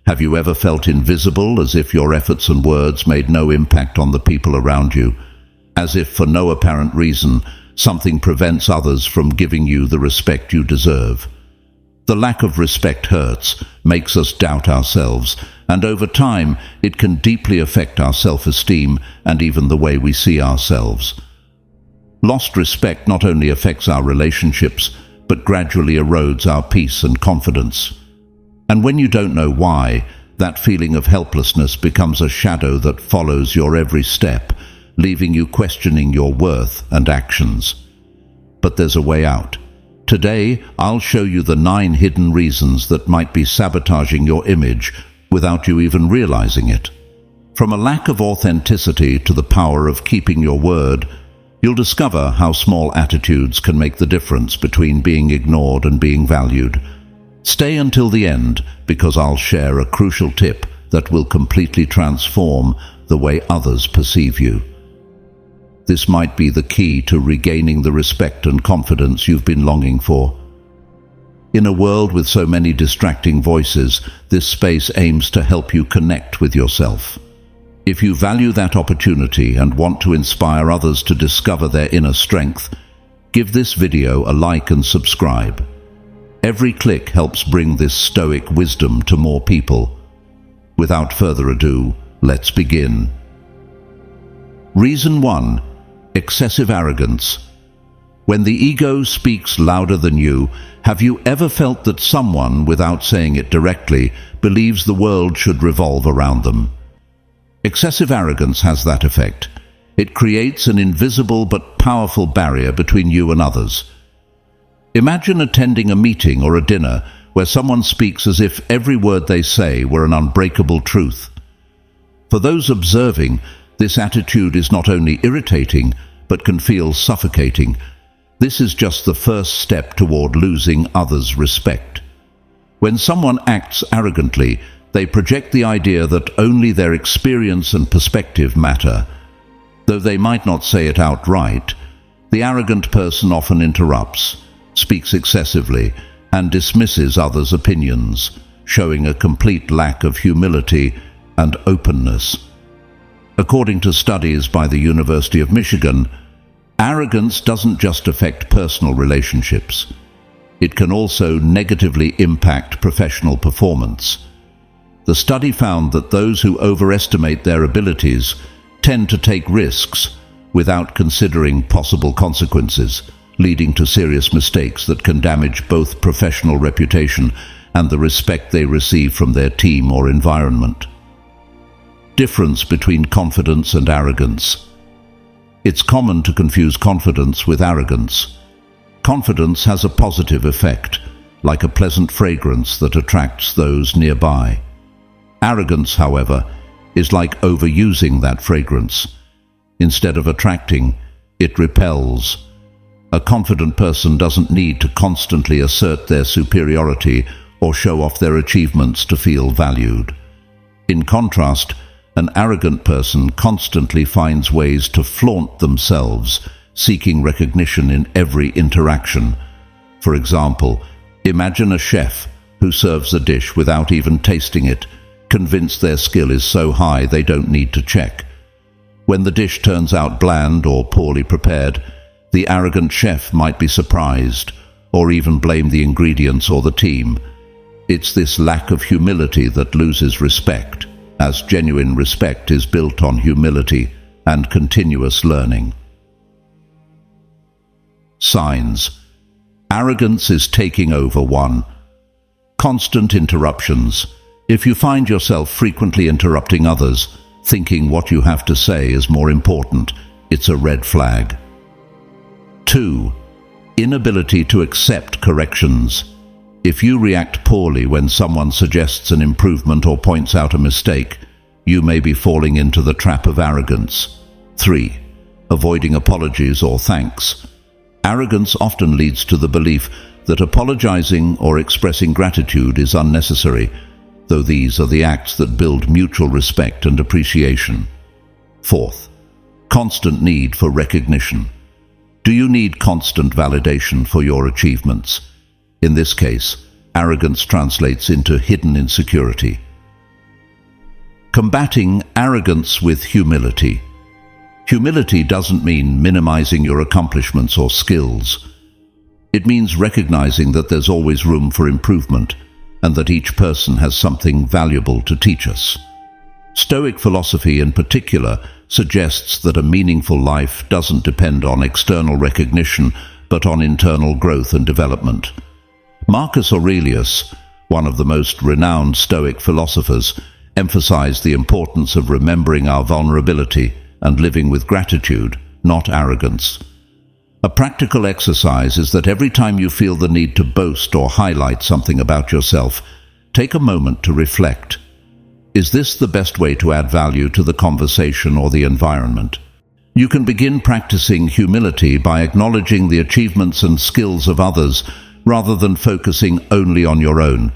Have you ever felt invisible, as if your efforts and words made no impact on the people around you? As if for no apparent reason, something prevents others from giving you the respect you deserve. The lack of respect hurts, makes us doubt ourselves, and over time it can deeply affect our self-esteem and even the way we see ourselves. Lost respect not only affects our relationships, but gradually erodes our peace and confidence. And when you don't know why, that feeling of helplessness becomes a shadow that follows your every step, leaving you questioning your worth and actions. But there's a way out. Today, I'll show you the 9 hidden reasons that might be sabotaging your image without you even realizing it. From a lack of authenticity to the power of keeping your word, you'll discover how small attitudes can make the difference between being ignored and being valued. Stay until the end, because I'll share a crucial tip that will completely transform the way others perceive you. This might be the key to regaining the respect and confidence you've been longing for. In a world with so many distracting voices, this space aims to help you connect with yourself. If you value that opportunity and want to inspire others to discover their inner strength, give this video a like and subscribe. Every click helps bring this stoic wisdom to more people. Without further ado, let's begin. Reason 1. Excessive arrogance. When the ego speaks louder than you, have you ever felt that someone, without saying it directly, believes the world should revolve around them? Excessive arrogance has that effect. It creates an invisible but powerful barrier between you and others. Imagine attending a meeting or a dinner where someone speaks as if every word they say were an unbreakable truth. For those observing, this attitude is not only irritating, but can feel suffocating. This is just the first step toward losing others' respect. When someone acts arrogantly, they project the idea that only their experience and perspective matter. Though they might not say it outright, the arrogant person often interrupts, speaks excessively, and dismisses others' opinions, showing a complete lack of humility and openness. According to studies by the University of Michigan, arrogance doesn't just affect personal relationships. It can also negatively impact professional performance. The study found that those who overestimate their abilities tend to take risks without considering possible consequences, leading to serious mistakes that can damage both professional reputation and the respect they receive from their team or environment. Difference between confidence and arrogance. It's common to confuse confidence with arrogance. Confidence has a positive effect, like a pleasant fragrance that attracts those nearby. Arrogance, however, is like overusing that fragrance. Instead of attracting, it repels. A confident person doesn't need to constantly assert their superiority or show off their achievements to feel valued. In contrast, an arrogant person constantly finds ways to flaunt themselves, seeking recognition in every interaction. For example, imagine a chef who serves a dish without even tasting it, convinced their skill is so high they don't need to check. When the dish turns out bland or poorly prepared, the arrogant chef might be surprised, or even blame the ingredients or the team. It's this lack of humility that loses respect, as genuine respect is built on humility and continuous learning. Signs. Arrogance is taking over. 1. Constant interruptions. If you find yourself frequently interrupting others, thinking what you have to say is more important, it's a red flag. 2. Inability to accept corrections. If you react poorly when someone suggests an improvement or points out a mistake, you may be falling into the trap of arrogance. 3. Avoiding apologies or thanks. Arrogance often leads to the belief that apologizing or expressing gratitude is unnecessary, though these are the acts that build mutual respect and appreciation. 4th, constant need for recognition. Do you need constant validation for your achievements? In this case, arrogance translates into hidden insecurity. Combating arrogance with humility. Humility doesn't mean minimizing your accomplishments or skills. It means recognizing that there's always room for improvement and that each person has something valuable to teach us. Stoic philosophy in particular suggests that a meaningful life doesn't depend on external recognition but on internal growth and development. Marcus Aurelius, one of the most renowned Stoic philosophers, emphasized the importance of remembering our vulnerability and living with gratitude, not arrogance. A practical exercise is that every time you feel the need to boast or highlight something about yourself, take a moment to reflect. Is this the best way to add value to the conversation or the environment? You can begin practicing humility by acknowledging the achievements and skills of others rather than focusing only on your own.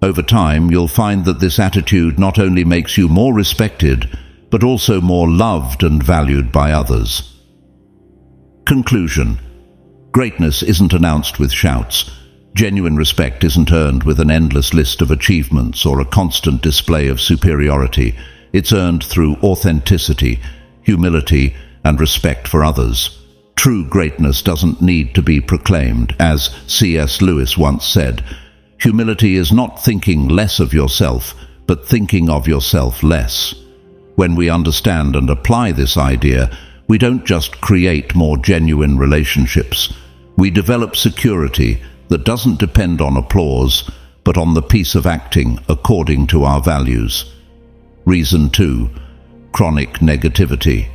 Over time, you'll find that this attitude not only makes you more respected, but also more loved and valued by others. Conclusion. Greatness isn't announced with shouts. Genuine respect isn't earned with an endless list of achievements or a constant display of superiority. It's earned through authenticity, humility, and respect for others. True greatness doesn't need to be proclaimed. As C.S. Lewis once said, humility is not thinking less of yourself, but thinking of yourself less. When we understand and apply this idea, we don't just create more genuine relationships. We develop security that doesn't depend on applause, but on the peace of acting according to our values. Reason 2. Chronic negativity.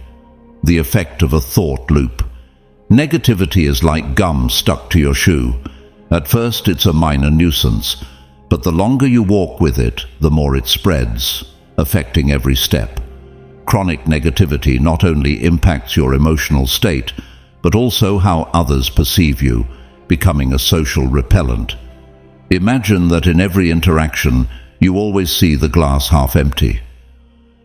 The effect of a thought loop. Negativity is like gum stuck to your shoe. At first it's a minor nuisance, but the longer you walk with it, the more it spreads, affecting every step. Chronic negativity not only impacts your emotional state, but also how others perceive you, becoming a social repellent. Imagine that in every interaction, you always see the glass half empty.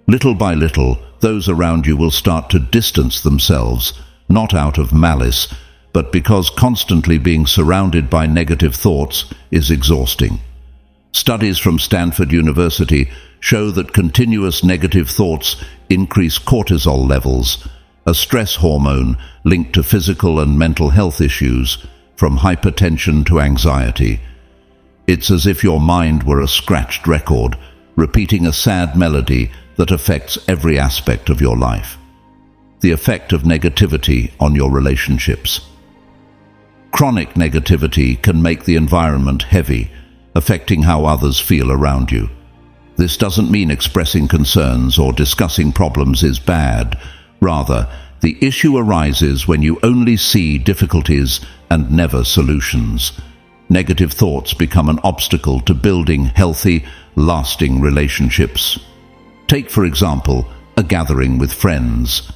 Little by little, those around you will start to distance themselves, not out of malice, but because constantly being surrounded by negative thoughts is exhausting. Studies from Stanford University show that continuous negative thoughts increase cortisol levels, a stress hormone linked to physical and mental health issues, from hypertension to anxiety. It's as if your mind were a scratched record, repeating a sad melody that affects every aspect of your life. The effect of negativity on your relationships. Chronic negativity can make the environment heavy, affecting how others feel around you. This doesn't mean expressing concerns or discussing problems is bad. Rather, the issue arises when you only see difficulties and never solutions. Negative thoughts become an obstacle to building healthy, lasting relationships. Take, for example, a gathering with friends.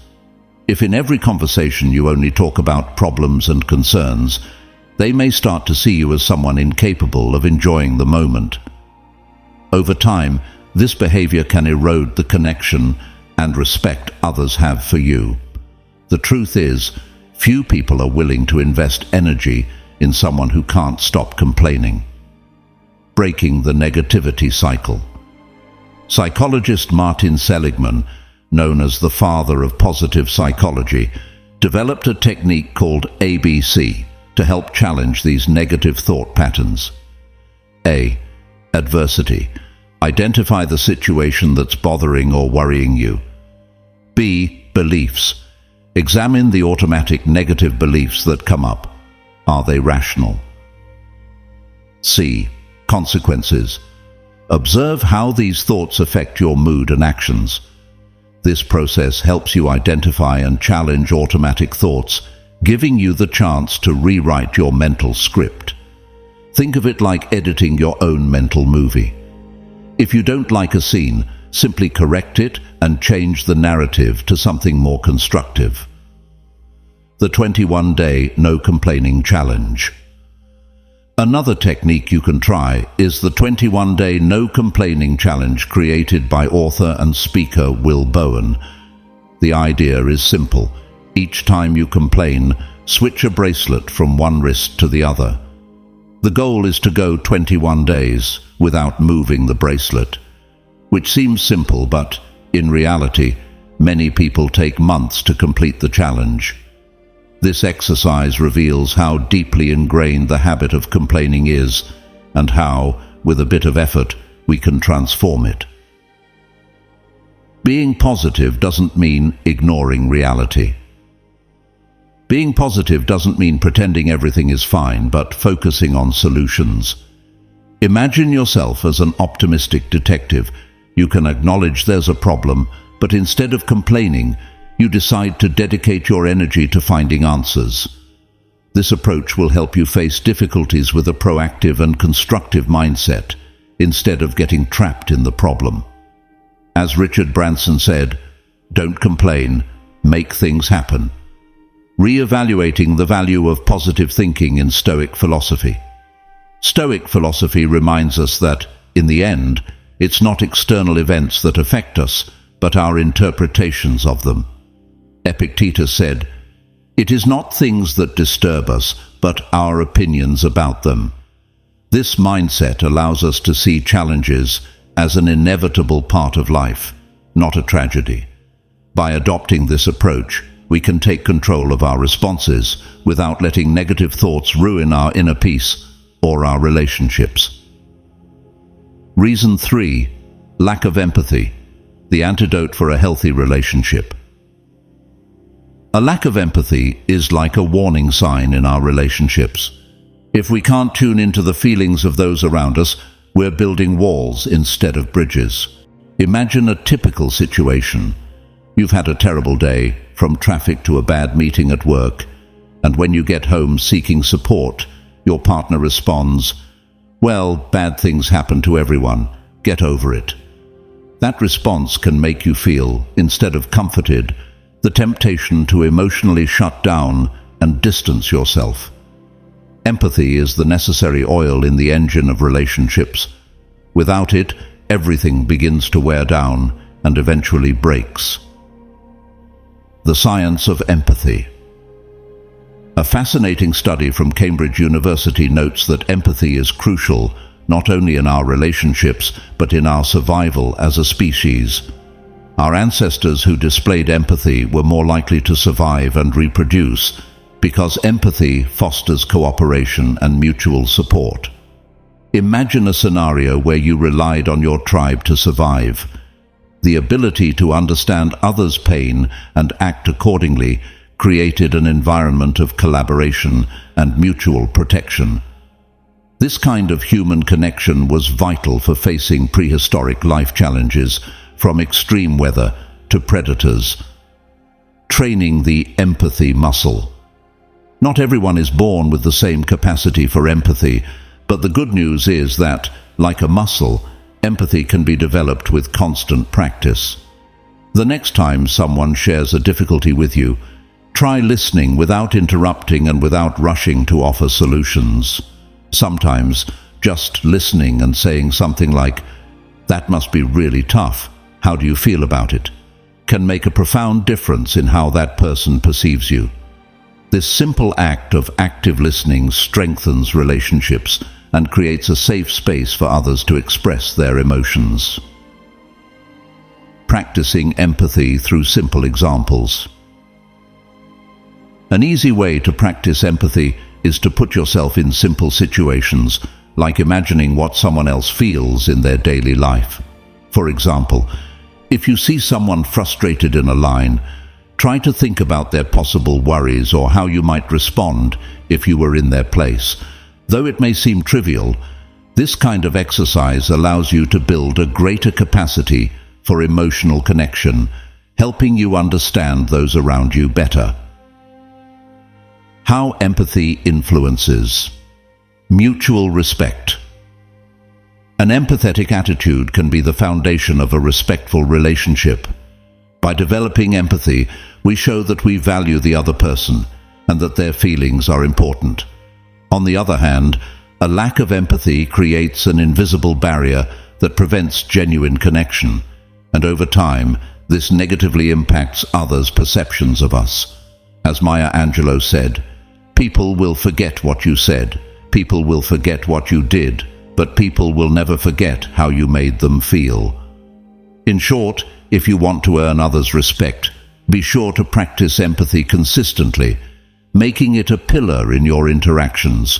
If in every conversation you only talk about problems and concerns, they may start to see you as someone incapable of enjoying the moment. Over time, this behavior can erode the connection and respect others have for you. The truth is, few people are willing to invest energy in someone who can't stop complaining. Breaking the negativity cycle. Psychologist Martin Seligman, known as the father of positive psychology, developed a technique called ABC to help challenge these negative thought patterns. A. Adversity. Identify the situation that's bothering or worrying you. B. Beliefs. Examine the automatic negative beliefs that come up. Are they rational? C. Consequences. Observe how these thoughts affect your mood and actions. This process helps you identify and challenge automatic thoughts, giving you the chance to rewrite your mental script. Think of it like editing your own mental movie. If you don't like a scene, simply correct it and change the narrative to something more constructive. The 21-day no complaining challenge. Another technique you can try is the 21-day no complaining challenge created by author and speaker Will Bowen. The idea is simple. Each time you complain, switch a bracelet from one wrist to the other. The goal is to go 21 days without moving the bracelet. which seems simple, but in reality, many people take months to complete the challenge. This exercise reveals how deeply ingrained the habit of complaining is, and how, with a bit of effort, we can transform it. Being positive doesn't mean ignoring reality. Being positive doesn't mean pretending everything is fine, but focusing on solutions. Imagine yourself as an optimistic detective. You can acknowledge there's a problem, but instead of complaining, you decide to dedicate your energy to finding answers. This approach will help you face difficulties with a proactive and constructive mindset, instead of getting trapped in the problem. As Richard Branson said, "Don't complain, make things happen." Re-evaluating the value of positive thinking in Stoic philosophy. Stoic philosophy reminds us that, in the end, it's not external events that affect us, but our interpretations of them. Epictetus said, "It is not things that disturb us, but our opinions about them." This mindset allows us to see challenges as an inevitable part of life, not a tragedy. By adopting this approach, we can take control of our responses without letting negative thoughts ruin our inner peace or our relationships. Reason 3. Lack of empathy, the antidote for a healthy relationship. A lack of empathy is like a warning sign in our relationships. If we can't tune into the feelings of those around us, we're building walls instead of bridges. Imagine a typical situation. You've had a terrible day, from traffic to a bad meeting at work, and when you get home seeking support, your partner responds, "Well, bad things happen to everyone. Get over it." That response can make you feel, instead of comforted, the temptation to emotionally shut down and distance yourself. Empathy is the necessary oil in the engine of relationships. Without it, everything begins to wear down and eventually breaks. The science of empathy. A fascinating study from Cambridge University notes that empathy is crucial not only in our relationships but in our survival as a species. Our ancestors who displayed empathy were more likely to survive and reproduce because empathy fosters cooperation and mutual support. Imagine a scenario where you relied on your tribe to survive. The ability to understand others' pain and act accordingly created an environment of collaboration and mutual protection. This kind of human connection was vital for facing prehistoric life challenges, from extreme weather to predators. Training the empathy muscle. Not everyone is born with the same capacity for empathy, but the good news is that, like a muscle, empathy can be developed with constant practice. The next time someone shares a difficulty with you, try listening without interrupting and without rushing to offer solutions. Sometimes, just listening and saying something like, "That must be really tough. How do you feel about it?" can make a profound difference in how that person perceives you. This simple act of active listening strengthens relationships and creates a safe space for others to express their emotions. Practicing empathy through simple examples. An easy way to practice empathy is to put yourself in simple situations, like imagining what someone else feels in their daily life. For example, if you see someone frustrated in a line, try to think about their possible worries or how you might respond if you were in their place. Though it may seem trivial, this kind of exercise allows you to build a greater capacity for emotional connection, helping you understand those around you better. How empathy influences. Mutual respect. An empathetic attitude can be the foundation of a respectful relationship. By developing empathy, we show that we value the other person and that their feelings are important. On the other hand, a lack of empathy creates an invisible barrier that prevents genuine connection, and over time, this negatively impacts others' perceptions of us. As Maya Angelou said, "People will forget what you said, people will forget what you did, but people will never forget how you made them feel." In short, if you want to earn others' respect, be sure to practice empathy consistently, making it a pillar in your interactions.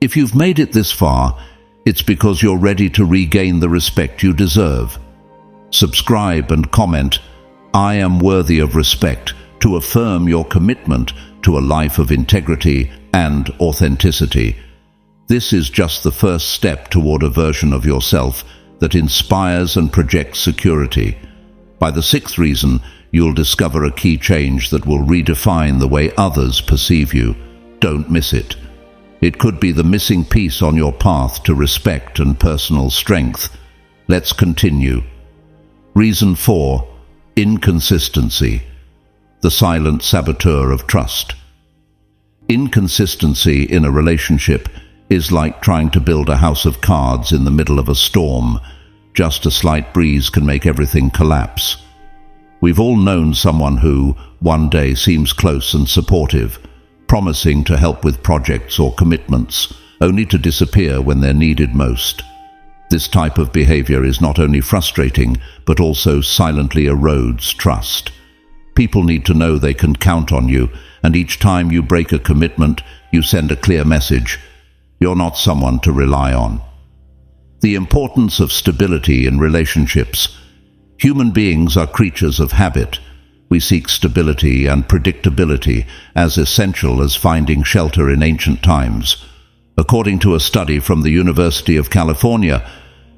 If you've made it this far, it's because you're ready to regain the respect you deserve. Subscribe and comment, "I am worthy of respect," to affirm your commitment to a life of integrity and authenticity. This is just the first step toward a version of yourself that inspires and projects security. By the sixth reason, you'll discover a key change that will redefine the way others perceive you. Don't miss it. It could be the missing piece on your path to respect and personal strength. Let's continue. Reason 4. Inconsistency. The silent saboteur of trust. Inconsistency in a relationship is like trying to build a house of cards in the middle of a storm. Just a slight breeze can make everything collapse. We've all known someone who, one day, seems close and supportive, promising to help with projects or commitments, only to disappear when they're needed most. This type of behavior is not only frustrating, but also silently erodes trust. People need to know they can count on you, and each time you break a commitment, you send a clear message: you're not someone to rely on. The importance of stability in relationships. Human beings are creatures of habit. We seek stability and predictability as essential as finding shelter in ancient times. According to a study from the University of California,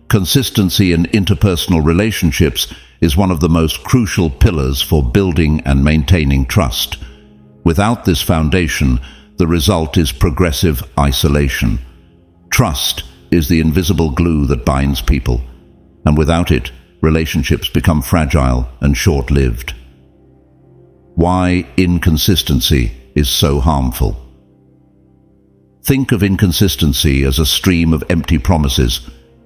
consistency in interpersonal relationships is one of the most crucial pillars for building and maintaining trust. Without this foundation, the result is progressive isolation. Trust is the invisible glue that binds people, and without it, relationships become fragile and short-lived. Why inconsistency is so harmful. Think of inconsistency as a stream of empty promises.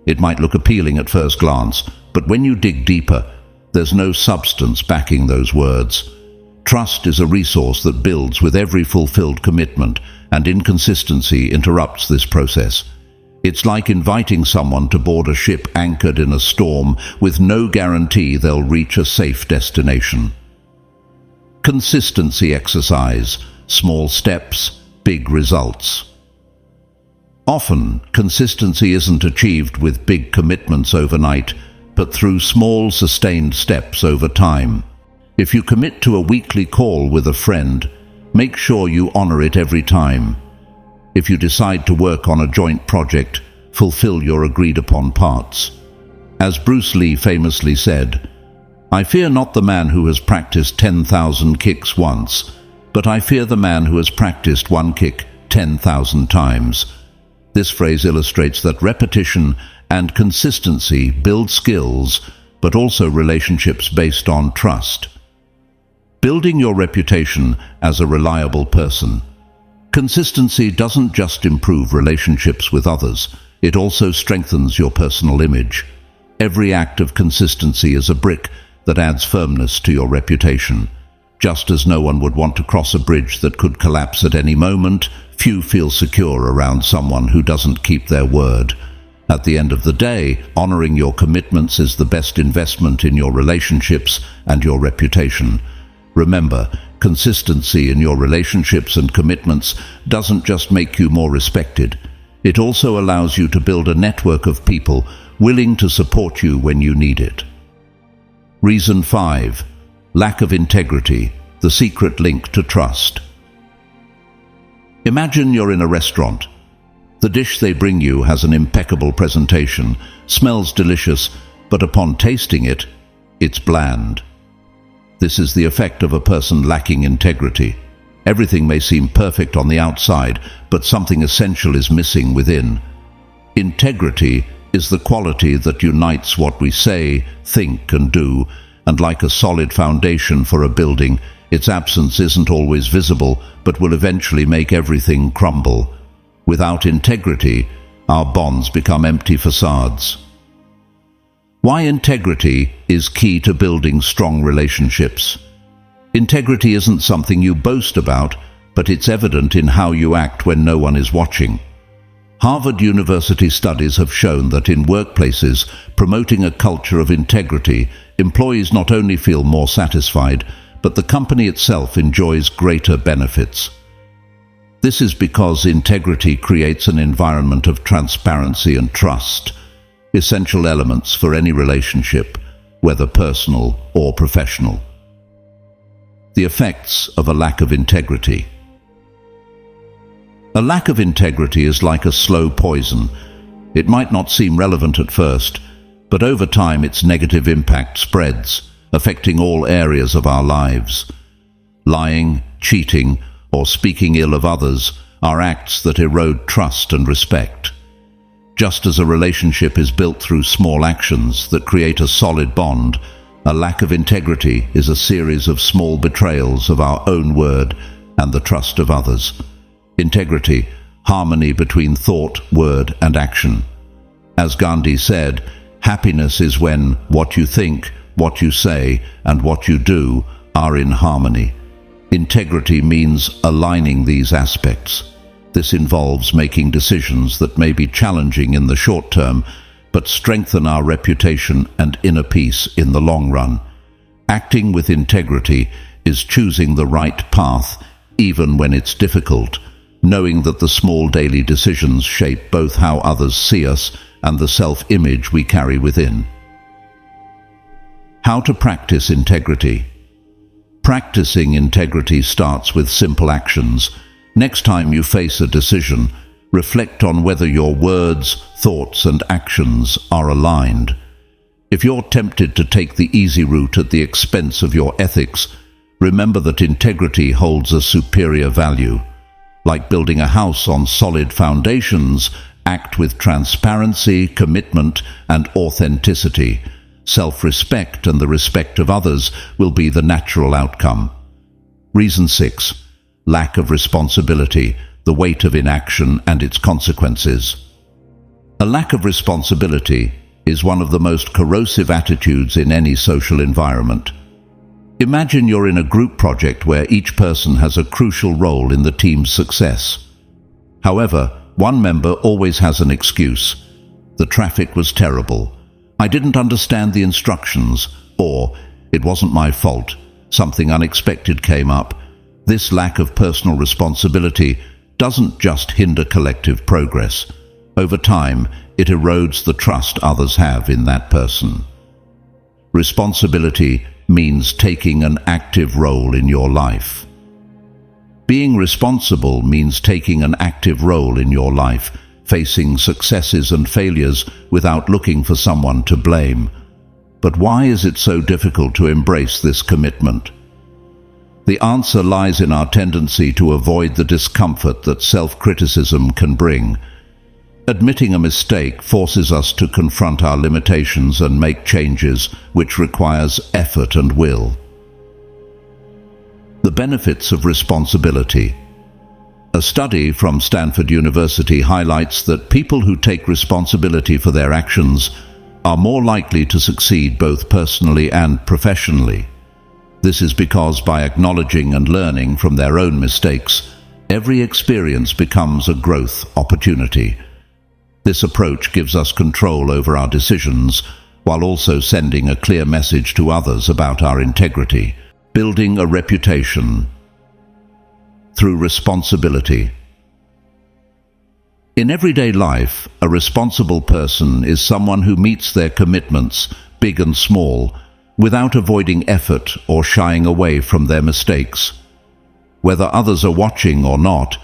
It might look appealing at first glance, but when you dig deeper, there's no substance backing those words. Trust is a resource that builds with every fulfilled commitment, and inconsistency interrupts this process. It's like inviting someone to board a ship anchored in a storm with no guarantee they'll reach a safe destination. Consistency exercise. Small steps, big results. Often, consistency isn't achieved with big commitments overnight, but through small, sustained steps over time. If you commit to a weekly call with a friend, make sure you honor it every time. If you decide to work on a joint project, fulfill your agreed-upon parts. As Bruce Lee famously said, "I fear not the man who has practiced 10,000 kicks once, but I fear the man who has practiced one kick 10,000 times." This phrase illustrates that repetition and consistency build skills, but also relationships based on trust. Building your reputation as a reliable person. Consistency doesn't just improve relationships with others, it also strengthens your personal image. Every act of consistency is a brick that adds firmness to your reputation. Just as no one would want to cross a bridge that could collapse at any moment, few feel secure around someone who doesn't keep their word. At the end of the day, honoring your commitments is the best investment in your relationships and your reputation. Remember, consistency in your relationships and commitments doesn't just make you more respected. It also allows you to build a network of people willing to support you when you need it. Reason 5. Lack of integrity, the secret link to trust. Imagine you're in a restaurant. The dish they bring you has an impeccable presentation, smells delicious, but upon tasting it, it's bland. This is the effect of a person lacking integrity. Everything may seem perfect on the outside, but something essential is missing within. Integrity is the quality that unites what we say, think, and do, and like a solid foundation for a building, its absence isn't always visible, but will eventually make everything crumble. Without integrity, our bonds become empty facades. Why integrity is key to building strong relationships. Integrity isn't something you boast about, but it's evident in how you act when no one is watching. Harvard University studies have shown that in workplaces promoting a culture of integrity, employees not only feel more satisfied, but the company itself enjoys greater benefits. This is because integrity creates an environment of transparency and trust, essential elements for any relationship, whether personal or professional. The effects of a lack of integrity. A lack of integrity is like a slow poison. It might not seem relevant at first, but over time its negative impact spreads, affecting all areas of our lives. Lying, cheating, or speaking ill of others are acts that erode trust and respect. Just as a relationship is built through small actions that create a solid bond, a lack of integrity is a series of small betrayals of our own word and the trust of others. Integrity, harmony between thought, word, and action. As Gandhi said, happiness is when what you think, what you say, and what you do are in harmony. Integrity means aligning these aspects. This involves making decisions that may be challenging in the short term, but strengthen our reputation and inner peace in the long run. Acting with integrity is choosing the right path, even when it's difficult, knowing that the small daily decisions shape both how others see us and the self-image we carry within. How to practice integrity. Practicing integrity starts with simple actions. Next time you face a decision, reflect on whether your words, thoughts, and actions are aligned. If you're tempted to take the easy route at the expense of your ethics, remember that integrity holds a superior value. Like building a house on solid foundations, act with transparency, commitment, and authenticity. Self-respect and the respect of others will be the natural outcome. Reason 6. Lack of responsibility, the weight of inaction and its consequences. A lack of responsibility is one of the most corrosive attitudes in any social environment. Imagine you're in a group project where each person has a crucial role in the team's success. However, one member always has an excuse. The traffic was terrible. I didn't understand the instructions, or it wasn't my fault. Something unexpected came up. This lack of personal responsibility doesn't just hinder collective progress. Over time, it erodes the trust others have in that person. Responsibility means taking an active role in your life. Being responsible means taking an active role in your life, facing successes and failures without looking for someone to blame. But why is it so difficult to embrace this commitment? The answer lies in our tendency to avoid the discomfort that self-criticism can bring. Admitting a mistake forces us to confront our limitations and make changes, which requires effort and will. The benefits of responsibility. A study from Stanford University highlights that people who take responsibility for their actions are more likely to succeed both personally and professionally. This is because by acknowledging and learning from their own mistakes, every experience becomes a growth opportunity. This approach gives us control over our decisions, while also sending a clear message to others about our integrity. Building a reputation through responsibility. In everyday life, a responsible person is someone who meets their commitments, big and small, without avoiding effort or shying away from their mistakes. Whether others are watching or not,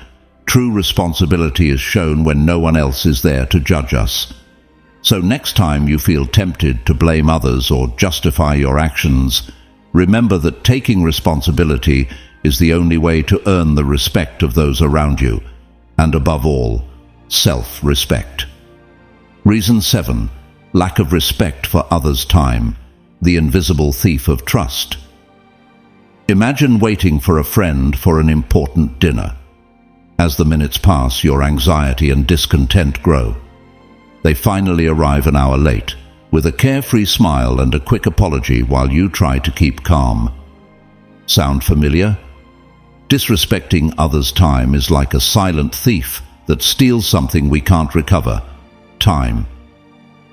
true responsibility is shown when no one else is there to judge us. So next time you feel tempted to blame others or justify your actions, remember that taking responsibility is the only way to earn the respect of those around you, and above all, self-respect. Reason 7. Lack of respect for others' time, the invisible thief of trust. Imagine waiting for a friend for an important dinner. As the minutes pass, your anxiety and discontent grow. They finally arrive an hour late, with a carefree smile and a quick apology while you try to keep calm. Sound familiar? Disrespecting others' time is like a silent thief that steals something we can't recover: time.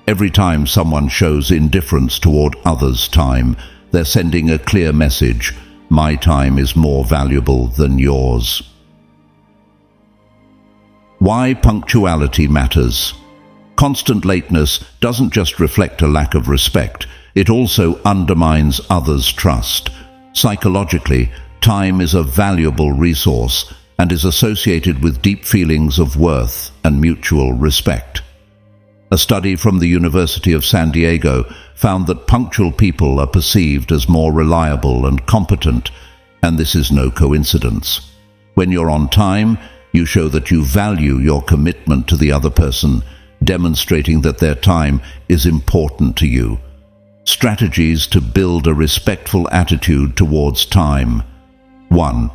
Every time someone shows indifference toward others' time, they're sending a clear message: my time is more valuable than yours. Why punctuality matters. Constant lateness doesn't just reflect a lack of respect, it also undermines others' trust. Psychologically, time is a valuable resource and is associated with deep feelings of worth and mutual respect. A study from the University of San Diego found that punctual people are perceived as more reliable and competent, and this is no coincidence. When you're on time, you show that you value your commitment to the other person, demonstrating that their time is important to you. Strategies to build a respectful attitude towards time. 1.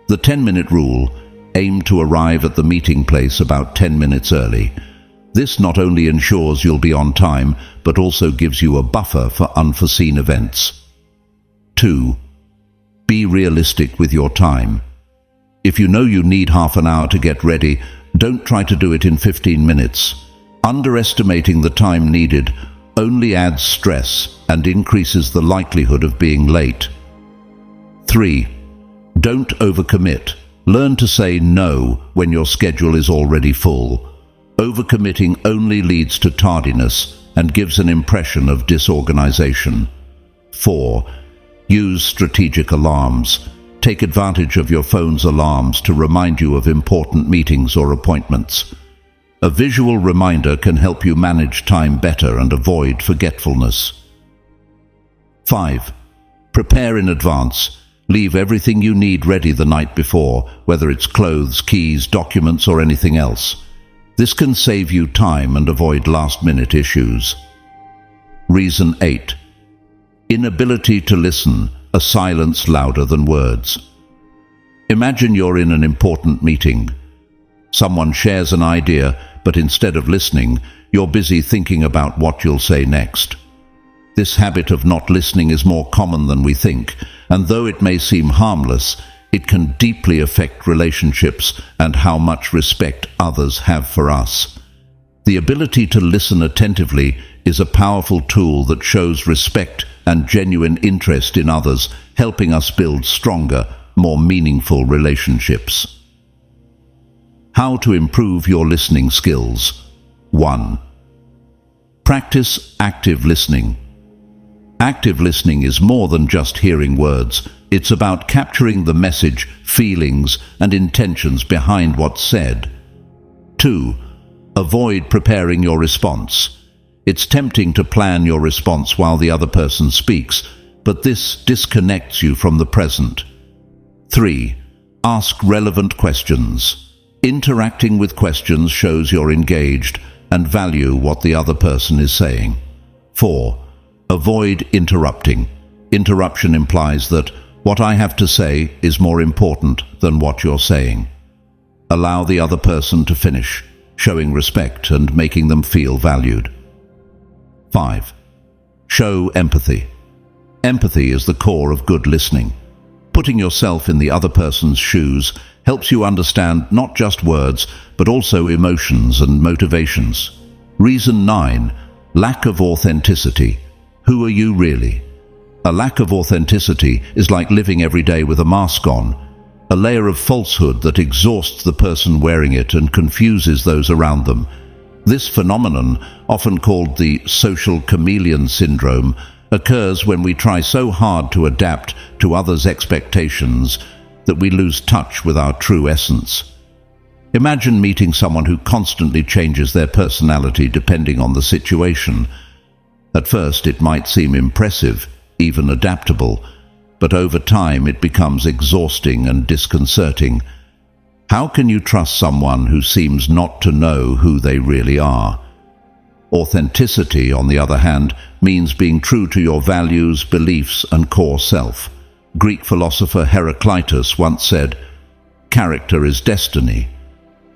The 10-minute rule. Aim to arrive at the meeting place about 10 minutes early. This not only ensures you'll be on time, but also gives you a buffer for unforeseen events. 2. Be realistic with your time. If you know you need half an hour to get ready, don't try to do it in 15 minutes. Underestimating the time needed only adds stress and increases the likelihood of being late. 3. Don't overcommit. Learn to say no when your schedule is already full. Overcommitting only leads to tardiness and gives an impression of disorganization. 4. Use strategic alarms. Take advantage of your phone's alarms to remind you of important meetings or appointments. A visual reminder can help you manage time better and avoid forgetfulness. 5. Prepare in advance. Leave everything you need ready the night before, whether it's clothes, keys, documents, or anything else. This can save you time and avoid last-minute issues. Reason 8. Inability to listen. A silence louder than words. Imagine you're in an important meeting. Someone shares an idea, but instead of listening, you're busy thinking about what you'll say next. This habit of not listening is more common than we think, and though it may seem harmless, it can deeply affect relationships and how much respect others have for us. The ability to listen attentively is a powerful tool that shows respect and genuine interest in others, helping us build stronger, more meaningful relationships. How to improve your listening skills. 1. Practice active listening. Active listening is more than just hearing words. It's about capturing the message, feelings, and intentions behind what's said. 2. Avoid preparing your response. It's tempting to plan your response while the other person speaks, but this disconnects you from the present. 3. Ask relevant questions. Interacting with questions shows you're engaged and value what the other person is saying. 4. Avoid interrupting. Interruption implies that what I have to say is more important than what you're saying. Allow the other person to finish, showing respect and making them feel valued. 5. Show empathy. Empathy is the core of good listening. Putting yourself in the other person's shoes helps you understand not just words, but also emotions and motivations. Reason 9. Lack of authenticity. Who are you really? A lack of authenticity is like living every day with a mask on, a layer of falsehood that exhausts the person wearing it and confuses those around them. This phenomenon, often called the social chameleon syndrome, occurs when we try so hard to adapt to others' expectations that we lose touch with our true essence. Imagine meeting someone who constantly changes their personality depending on the situation. At first it might seem impressive, even adaptable, but over time it becomes exhausting and disconcerting. How can you trust someone who seems not to know who they really are? Authenticity, on the other hand, means being true to your values, beliefs, and core self. Greek philosopher Heraclitus once said, "Character is destiny."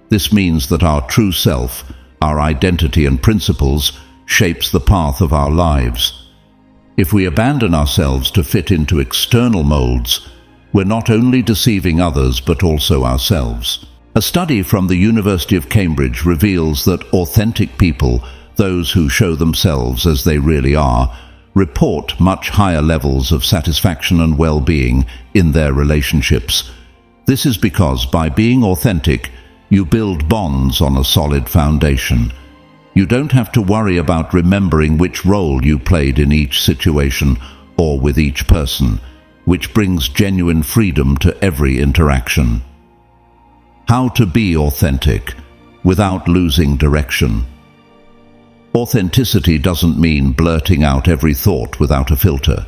This means that our true self, our identity and principles, shapes the path of our lives. If we abandon ourselves to fit into external molds, we're not only deceiving others but also ourselves. A study from the University of Cambridge reveals that authentic people, those who show themselves as they really are, report much higher levels of satisfaction and well-being in their relationships. This is because by being authentic, you build bonds on a solid foundation. You don't have to worry about remembering which role you played in each situation or with each person, which brings genuine freedom to every interaction. How to be authentic without losing direction. Authenticity doesn't mean blurting out every thought without a filter.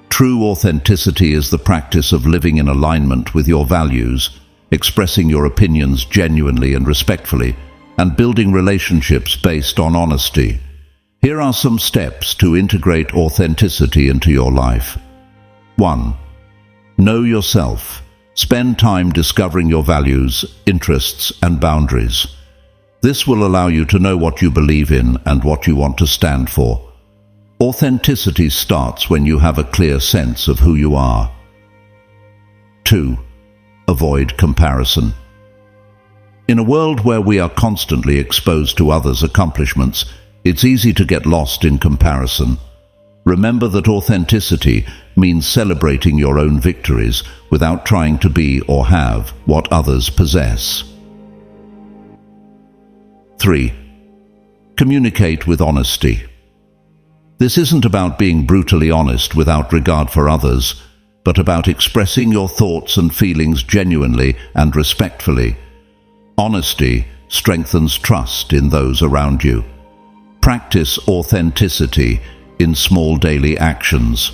True authenticity is the practice of living in alignment with your values, expressing your opinions genuinely and respectfully, and building relationships based on honesty. Here are some steps to integrate authenticity into your life. 1. Know yourself. Spend time discovering your values, interests, and boundaries. This will allow you to know what you believe in and what you want to stand for. Authenticity starts when you have a clear sense of who you are. 2. Avoid comparison. In a world where we are constantly exposed to others' accomplishments, it's easy to get lost in comparison. Remember that authenticity means celebrating your own victories without trying to be or have what others possess. 3. Communicate with honesty. This isn't about being brutally honest without regard for others, but about expressing your thoughts and feelings genuinely and respectfully. Honesty strengthens trust in those around you. Practice authenticity in small daily actions.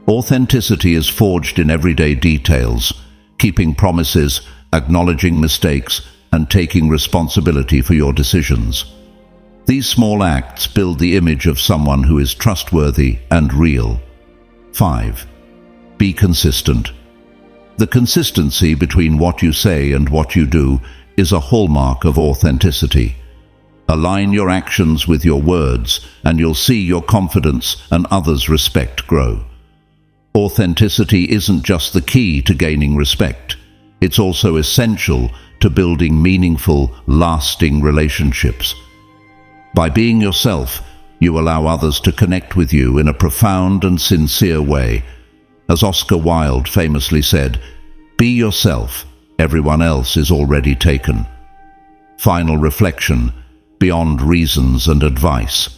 Authenticity is forged in everyday details, keeping promises, acknowledging mistakes, and taking responsibility for your decisions. These small acts build the image of someone who is trustworthy and real. 5. Be consistent. The consistency between what you say and what you do is a hallmark of authenticity. Align your actions with your words, and you'll see your confidence and others' respect grow. Authenticity isn't just the key to gaining respect. It's also essential to building meaningful, lasting relationships. By being yourself, you allow others to connect with you in a profound and sincere way. As Oscar Wilde famously said, "Be yourself, everyone else is already taken." Final reflection. Beyond reasons and advice.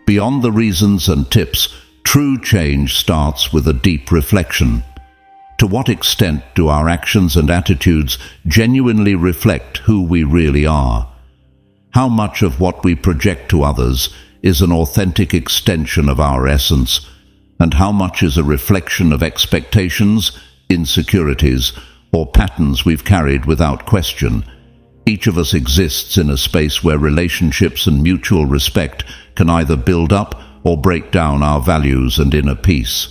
Beyond the reasons and tips, true change starts with a deep reflection. To what extent do our actions and attitudes genuinely reflect who we really are? How much of what we project to others is an authentic extension of our essence, and how much is a reflection of expectations, insecurities, or patterns we've carried without question? Each of us exists in a space where relationships and mutual respect can either build up or break down our values and inner peace.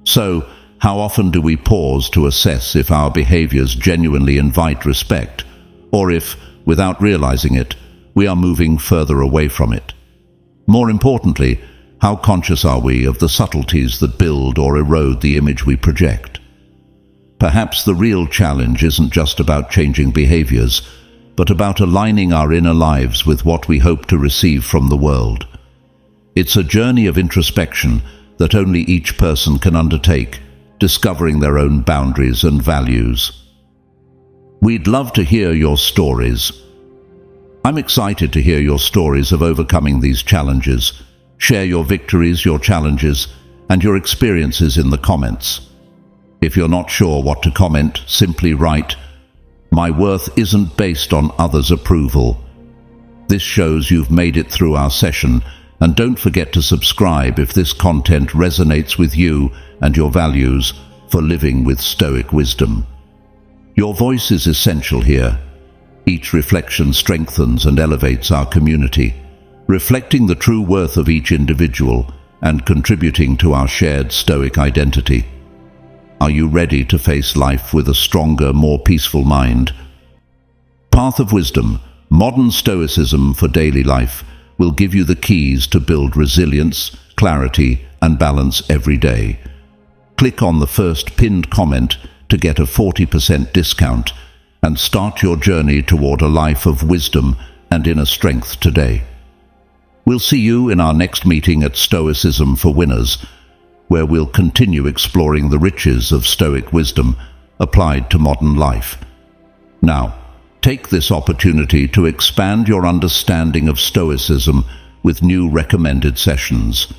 So, how often do we pause to assess if our behaviors genuinely invite respect, or if, without realizing it, we are moving further away from it? More importantly, how conscious are we of the subtleties that build or erode the image we project? Perhaps the real challenge isn't just about changing behaviors, but about aligning our inner lives with what we hope to receive from the world. It's a journey of introspection that only each person can undertake, discovering their own boundaries and values. We'd love to hear your stories. I'm excited to hear your stories of overcoming these challenges. Share your victories, your challenges, and your experiences in the comments. If you're not sure what to comment, simply write, "My worth isn't based on others' approval." This shows you've made it through our session, and don't forget to subscribe if this content resonates with you and your values for living with Stoic wisdom. Your voice is essential here. Each reflection strengthens and elevates our community, reflecting the true worth of each individual and contributing to our shared Stoic identity. Are you ready to face life with a stronger, more peaceful mind? Path of Wisdom, Modern Stoicism for Daily Life, will give you the keys to build resilience, clarity, and balance every day. Click on the first pinned comment to get a 40% discount, and start your journey toward a life of wisdom and inner strength today. We'll see you in our next meeting at Stoicism for Winners, where we'll continue exploring the riches of Stoic wisdom applied to modern life. Now, take this opportunity to expand your understanding of Stoicism with new recommended sessions.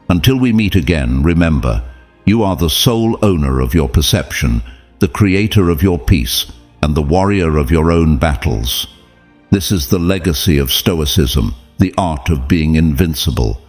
Until we meet again, remember, you are the sole owner of your perception, the creator of your peace, and the warrior of your own battles. This is the legacy of Stoicism, the art of being invincible.